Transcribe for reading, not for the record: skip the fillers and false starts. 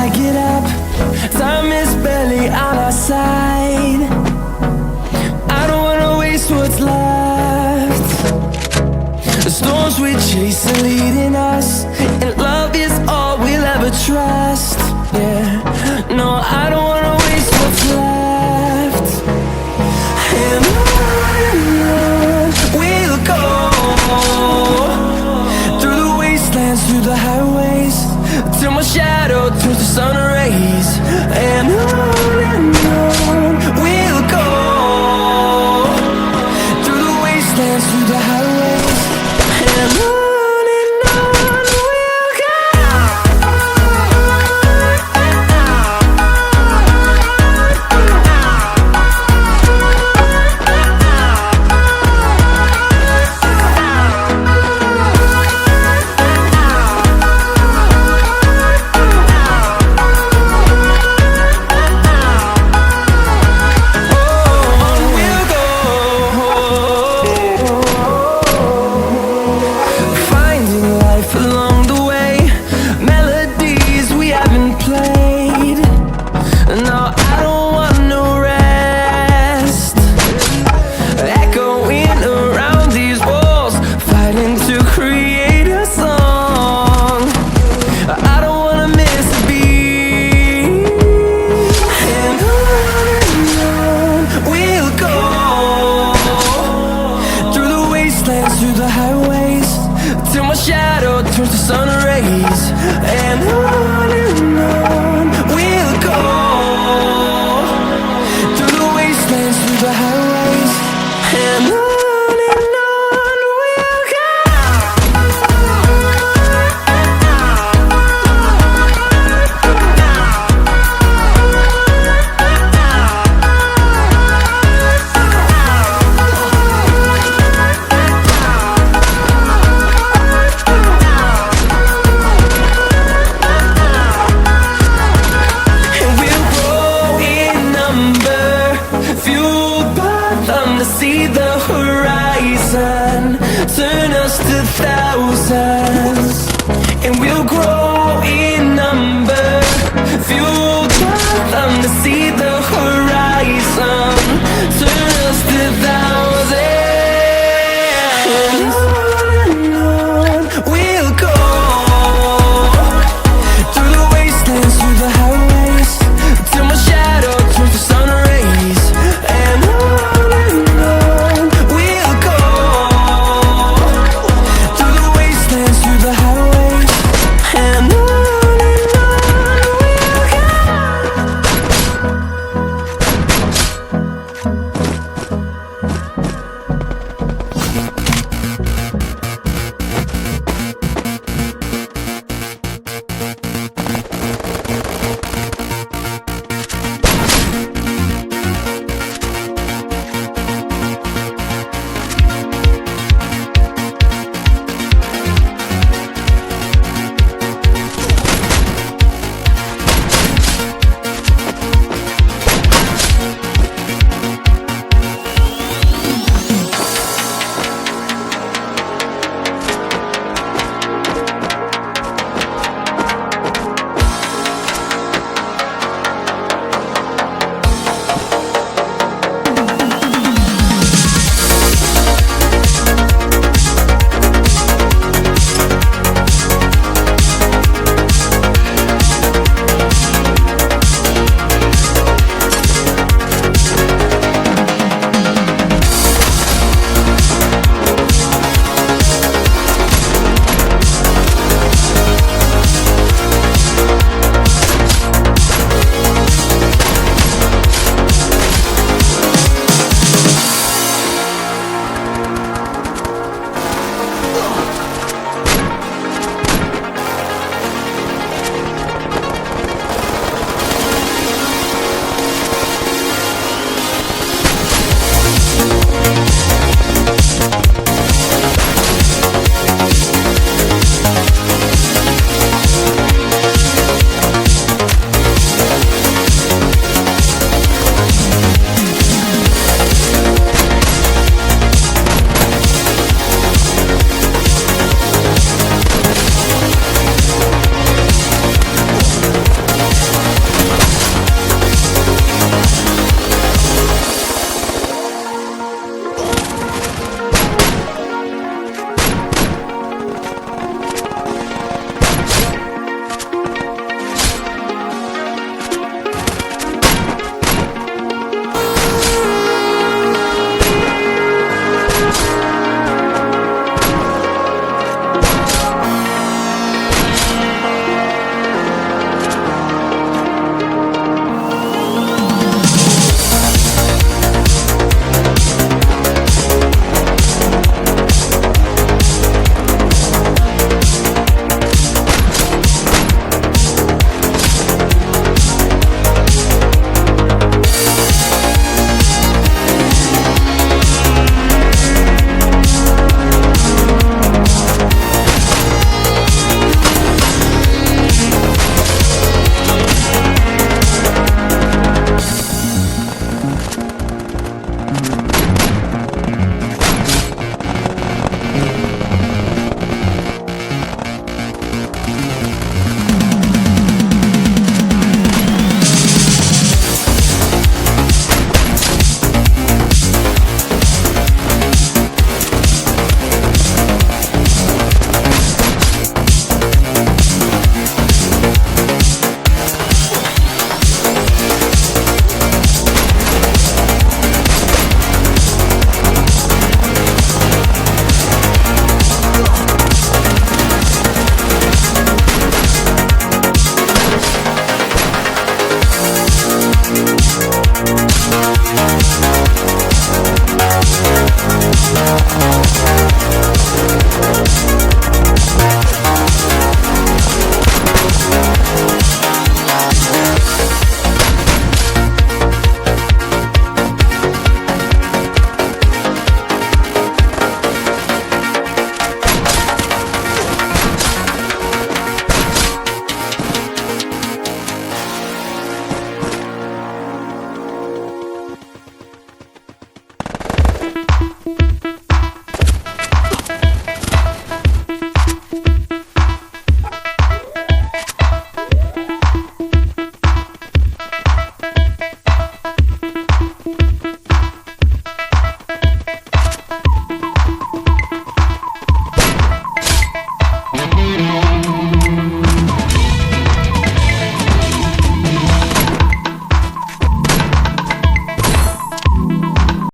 I get up, time is barely on our side. I don't wanna waste what's left. The storms we chase are leading us, and love is all we'll ever trust. Yeah, no, I don't wanna waste what's left. And on we'll go, through the wastelands, through the highways, till my shadow turns to sun rays. And on we'll go, through the wastelands, through the highways, and on we'll go. Through the highways, till my shadow turns to sun rays. And on we'll go, through the wastelands, through the highways, and on we'll go. See the horizon turn us to thousands, and we'll grow in number, fueled by them. To see the horizon turn us to thousands, and on we'll go, through the wastelands, through the highways, till my shadow turns to sun rays. And we'll go, through the wastelands, through the highways, and